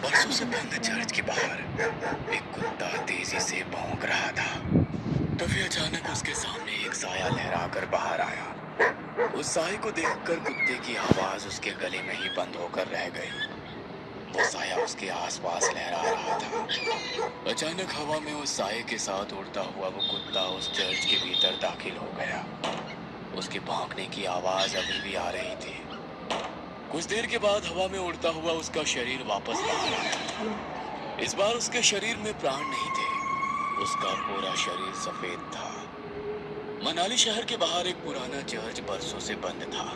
बरसों से बंद चर्च के बाहर एक कुत्ता तेजी से भौंक रहा था। तभी अचानक उसके सामने एक साया लहराकर बाहर आया। उस साए को देखकर कुत्ते की आवाज उसके गले में ही बंद होकर रह गई। वो साया उसके आसपास लहरा रहा था। अचानक हवा में उस साए के साथ उड़ता हुआ वो कुत्ता उस चर्च के भीतर दाखिल हो गया। उसके भौंकने की आवाज अभी भी आ रही थी। कुछ देर के बाद हवा में उड़ता हुआ उसका शरीर वापस बाहर आया। इस बार उसके शरीर में प्राण नहीं थे। उसका पूरा शरीर सफेद था। मनाली शहर के बाहर एक पुराना चर्च बरसों से बंद था।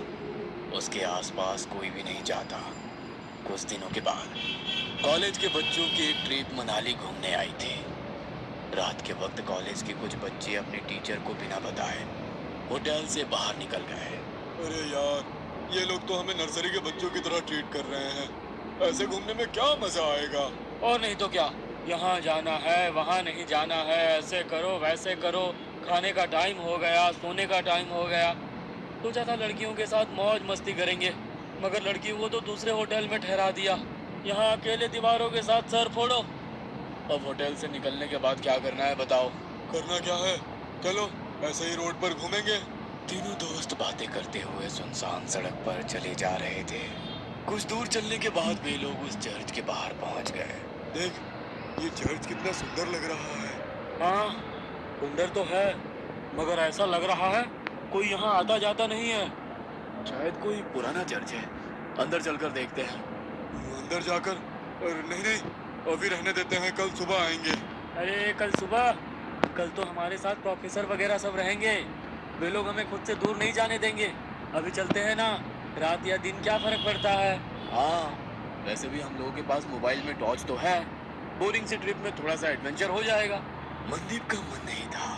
उसके आसपास कोई भी नहीं जाता। कुछ दिनों के बाद कॉलेज के बच्चों की एक ट्रिप मनाली घूमने आई थी। रात के वक्त कॉलेज के कुछ बच्चे अपने टीचर को बिना बताए होटल से बाहर निकल गए। अरे यार, ये लोग तो हमें नर्सरी के बच्चों की तरह ट्रीट कर रहे हैं। ऐसे घूमने में क्या मजा आएगा। और नहीं तो क्या, यहाँ जाना है वहाँ नहीं जाना है, ऐसे करो वैसे करो, खाने का टाइम हो गया, सोने का टाइम हो गया। सोचा था लड़कियों के साथ मौज मस्ती करेंगे, मगर लड़कियों को तो दूसरे होटल में ठहरा दिया। यहाँ अकेले दीवारों के साथ सर फोड़ो। अब होटल से निकलने के बाद क्या करना है बताओ। करना क्या है, चलो ऐसे ही रोड पर घूमेंगे। तीनों दोस्त बातें करते हुए सुनसान सड़क पर चले जा रहे थे। कुछ दूर चलने के बाद वे लोग उस चर्च के बाहर पहुंच गए। देख, ये चर्च कितना सुंदर लग रहा है। हाँ, सुंदर तो है, मगर ऐसा लग रहा है कोई यहाँ आता जाता नहीं है। शायद कोई पुराना चर्च है। अंदर चलकर देखते हैं। अंदर जाकर? नहीं नहीं, अभी रहने देते हैं, कल सुबह आएंगे। अरे कल सुबह? कल तो हमारे साथ प्रोफेसर वगैरह सब रहेंगे। वे लोग हमें खुद से दूर नहीं जाने देंगे। अभी चलते हैं ना, रात या दिन क्या फर्क पड़ता है। हाँ, वैसे भी हम लोगों के पास मोबाइल में टॉर्च तो है। बोरिंग सी ट्रिप में थोड़ा सा एडवेंचर हो जाएगा। मनदीप का मन नहीं था,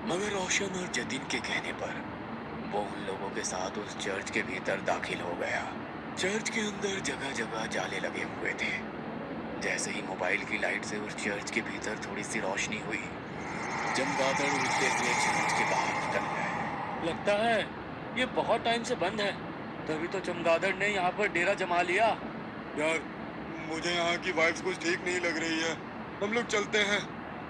मगर रोशन और जतिन के कहने पर वो उन लोगों के साथ उस चर्च के भीतर दाखिल हो गया। चर्च के अंदर जगह जगह जाले लगे हुए थे। जैसे ही मोबाइल की लाइट से उस चर्च के भीतर थोड़ी सी रोशनी हुई, चमगादड़ उड़ते हुए चर्च के बाहर निकल गए। लगता है ये बहुत टाइम से बंद है, तभी तो चमगादड़ ने यहाँ पर डेरा जमा लिया। यार, मुझे यहाँ की वाइब्स कुछ ठीक नहीं लग रही है। हम लोग चलते हैं।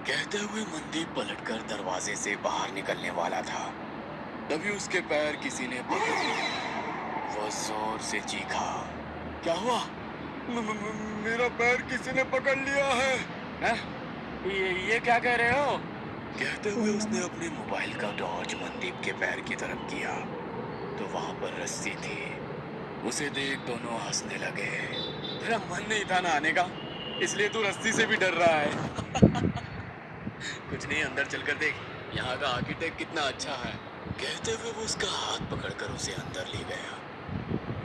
कहते हुए मनदीप पलटकर दरवाजे से बाहर निकलने वाला था। तभी उसके पैर किसी ने पकड़ लिए। वो जोर से चीखा। क्या हुआ? मेरा पैर किसी ने पकड़ लिया है। हैं? ये क्या कह रहे हो? कहते हुए उसने अपने मोबाइल का टॉर्च मनदीप के पैर की तरफ किया तो वहां पर रस्सी थी। उसे देख दोनों हंसने लगे। तेरा मन नहीं था ना आने का, इसलिए तू रस्सी से भी डर रहा है। कुछ नहीं, अंदर चलकर देख, यहाँ का आर्किटेक्ट कितना अच्छा है। कहते हुए वो उसका हाथ पकड़कर उसे अंदर ले गया।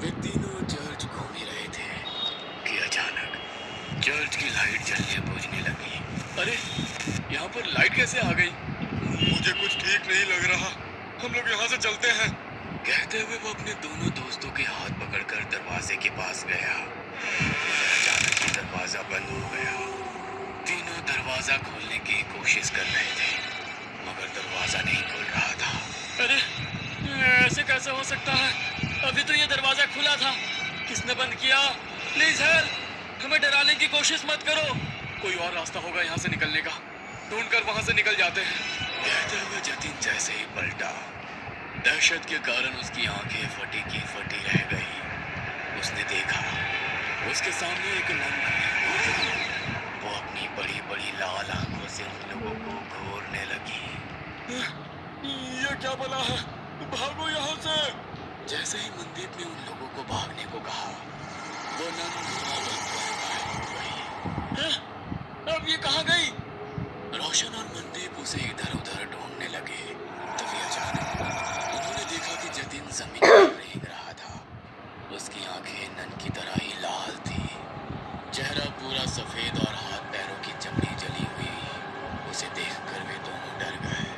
वे तीनों चर्च घूम ही रहे थे कि अचानक चर्च की लाइट जलने बुझने लगी। अरे, यहाँ पर लाइट कैसे आ गई? मुझे कुछ ठीक नहीं लग रहा। हम लोग यहाँ से चलते हैं। कहते हुए वो अपने दोनों दोस्तों के हाथ पकड़कर दरवाजे के पास गया। अचानक ही दरवाजा बंद हो गया। तीनों दरवाजा खोलने की कोशिश कर रहे थे, मगर दरवाजा नहीं खुल रहा था। अरे, ऐसे कैसे हो सकता है? अभी तो ये दरवाजा खुला था। किसने बंद किया? Please help! हमें डराने की कोशिश मत करो। कोई और रास्ता होगा यहाँ से निकलने का। ढूंढकर वहां से निकल जाते हैं। कहते हुए जतिन जैसे ही पलटा, दहशत के कारण उसकी आंखें फटी की फटी रह गई। उसने देखा उसके सामने एक नन खड़ी हुई थी। वो अपनी बड़ी बड़ी लाल आंखों से उन लोगों को घूरने लगी। ये क्या बला है? भागो यहाँ से। जैसे ही मनदीप ने उन लोगों को भागने को कहा, वो नन घूरना बंद कर गायब हो गई। अब ये कहाँ गई? रोशन और मनदीप उसे इधर उधर ढूंढने लगे। तभी अचानक उन्होंने देखा कि जतिन जमीन पर रेंग रहा था। उसकी आंखें नन की तरह ही लाल थी, चेहरा पूरा सफेद और हाथ पैरों की चमड़ी जली हुई। उसे देखकर वे दोनों डर गए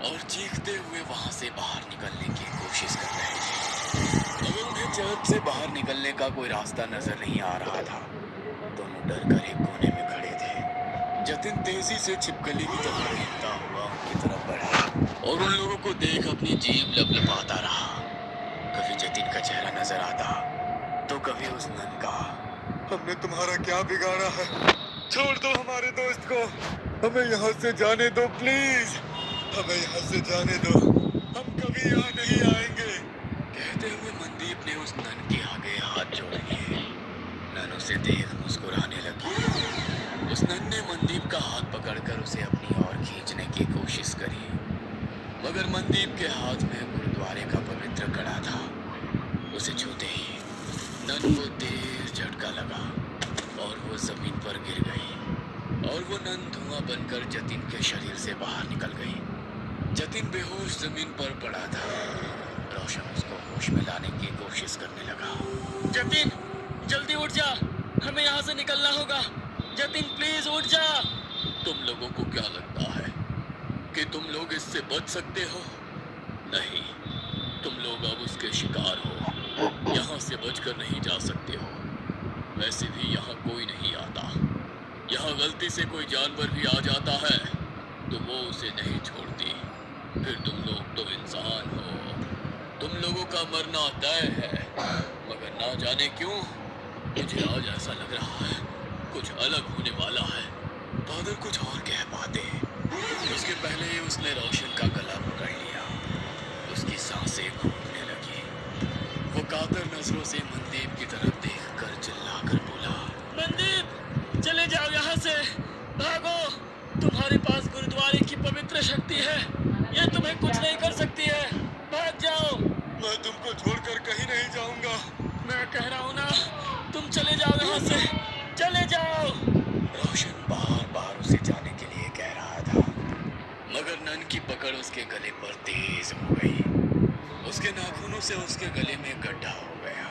और चीखते हुए वहां से बाहर निकलने की कोशिश कर रहे थे, मगर उन्हें चर्च से बाहर निकलने का कोई रास्ता नजर नहीं आ रहा था। दोनों डरकर एक कोने में खड़े थे। जतिन तेजी से छिपकली की तरह रेंगता हुआ उनकी तरफ बढ़ा और उन लोगों को देख अपनी जीभ लपलपाता रहा। कभी जतिन का चेहरा नजर आता तो कभी उस नन का। हमने तुम्हारा क्या बिगाड़ा है? छोड़ दो हमारे दोस्त को, हमें यहाँ से जाने दो प्लीज, हमें यहाँ से जाने दो, हम कभी यहाँ नहीं आएंगे। कहते हुए मनदीप ने उस नन के आगे हाथ जोड़ लिए। नन उसे देख मुस्कुराने लगी। उस नन ने मनदीप का हाथ पकड़कर उसे अपनी ओर खींचने की कोशिश करी, मगर मनदीप के हाथ में गुरुद्वारे का पवित्र कड़ा था। उसे छूते ही नन को तेज झटका लगा और वो जमीन पर गिर गई और वो नन धुआं बनकर जतिन के शरीर से बाहर निकल गई। जतिन बेहोश जमीन पर पड़ा था। रोशन उसको होश में लाने की कोशिश करने लगा। जतिन, जल्दी उठ जा, हमें यहाँ से निकलना होगा। जतिन प्लीज उठ जा। तुम लोगों को क्या लगता है कि तुम लोग इससे बच सकते हो? नहीं, तुम लोग अब उसके शिकार हो। यहाँ से बचकर नहीं जा सकते हो। वैसे भी यहाँ कोई नहीं आता। यहाँ गलती से कोई जानवर भी आ जाता है तो वो उसे नहीं छोड़ती। फिर तुम लोग तो इंसान हो, तुम लोगों का मरना तय है। मगर ना जाने क्यों मुझे आज ऐसा लग रहा है कुछ अलग होने वाला है। फादर कुछ और कह पाते, उसके पहले ही उसने रोशन का गला पकड़ लिया। उसकी सांसें घूमने लगी। वो कातर नजरों से मनदीप की तरफ देखकर चिल्लाकर बोला, मनदीप, चले जाओ यहाँ से, भागो। तुम्हारे पास गुरुद्वारे की पवित्र शक्ति है, ये तुम्हें कुछ नहीं कर सकती है। भाग जाओ। मैं तुमको छोड़कर कहीं नहीं जाऊंगा। मैं कह रहा हूँ ना, तुम चले जाओ यहाँ से, चले जाओ। रोशन बार बार उसे जाने के लिए कह रहा था, मगर नन की पकड़ उसके गले पर तेज हो गई। उसके नाखूनों से उसके गले में गड्ढा हो गया।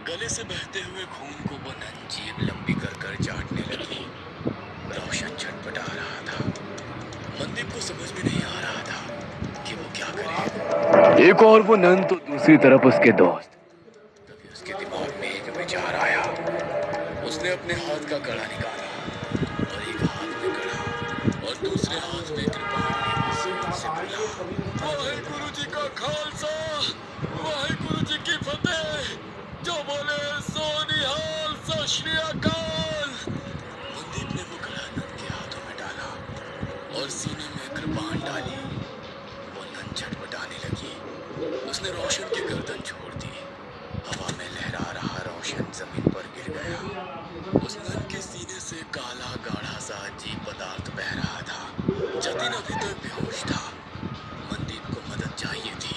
गले से बहते हुए खून को वो नन जीभ लंबी कर कर चाटने लगी। रोशन छटपटा रहा था। मनदीप को समझ में नहीं आ रहा था कि वो क्या करे। एक और वो नन तो दूसरी तरफ उसके दोस्त। तभी उसके दिमाग में एक विचार आया। उसने अपने हाथ का कड़ा निकाला और एक हाथ में कड़ा और दूसरे हाथ में कृपाण लिए जोर से बोला, वाहेगुरु जी का खालसा, वाहेगुरु जी की फतेह। जो बोले सो निहाल, सत श्री अकाल। मनदीप ने वो कड़ा नन के हाथों में डाला और सीने में कृपाण डाली। वो नन छटपटाने लगी। उसने रोशन की गर्दन छोड़ दी। हवा में लहरा रहा रोशन जमीन पर गिर गया। उस नन के सीने से काला गाढ़ा सा अजीब पदार्थ बह रहा था। जतिन अभी तक बेहोश था। मनदीप को मदद चाहिए थी,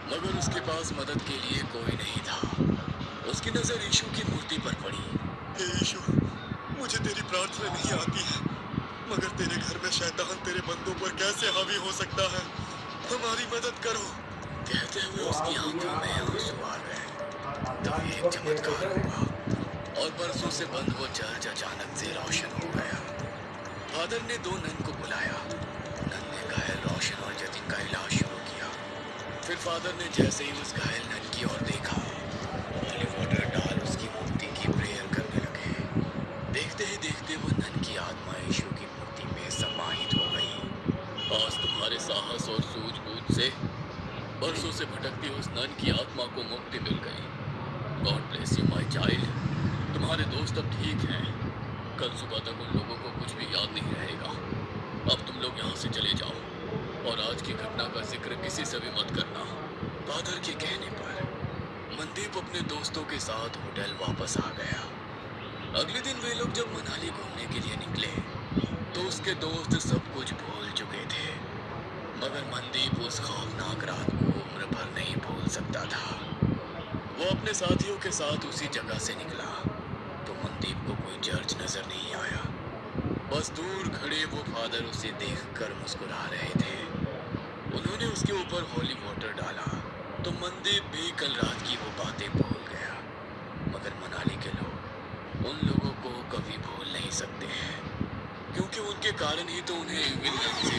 मगर उसके पास मदद के लिए कोई नहीं था। उसकी नजर यीशु की मूर्ति पर पड़ी। हे यीशु, मुझे तेरी प्रार्थना नहीं आती है, मगर तेरे घर में शैतान तेरे बंदों पर कैसे हावी हो सकता है? हमारी मदद करो। कहते हुए उसकी आंखों में आंसू आ गए। तभी एक चमत्कार हुआ और बरसों से बंद वो चर्च अचानक से रोशन हो गया। फादर ने दो नन को बुलाया। नन ने घायल रोशन और जतिन का इलाज शुरू किया। फिर फादर ने जैसे ही उस घायल नन की ओर देखा, होली वाटर डाल उसकी मूर्ति की प्रेयर करने लगे। देखते ही देखते वो नन की आत्मा यीशु की मूर्ति में समाहित हो गई। आज तुम्हारे साहस और सूझबूझ से बरसों से भटकती उस नन की आत्मा को मुक्ति मिल गई। God bless you my child. तुम्हारे दोस्त अब ठीक हैं। कल सुबह तक उन लोगों को कुछ भी याद नहीं रहेगा। अब तुम लोग यहाँ से चले जाओ और आज की घटना का जिक्र किसी से भी मत करना। फादर के कहने पर मनदीप अपने दोस्तों के साथ होटल वापस आ गया। अगले दिन वे लोग जब मनाली घूमने के लिए निकले तो उसके दोस्त सब कुछ भूल चुके थे, मगर मनदीप उस खौफनाक रात को उम्र भर नहीं भूल सकता था। वो अपने साथियों के साथ उसी जगह से निकला तो मनदीप को कोई चर्च नजर नहीं आया। बस दूर खड़े वो फादर उसे देखकर मुस्कुरा रहे थे। उन्होंने उसके ऊपर होली वाटर डाला तो मनदीप भी कल रात की वो बातें भूल गया। मगर मनाली के लोग उन लोगों को कभी भूल नहीं सकते हैं, क्योंकि उनके कारण ही तो उन्हें विलन से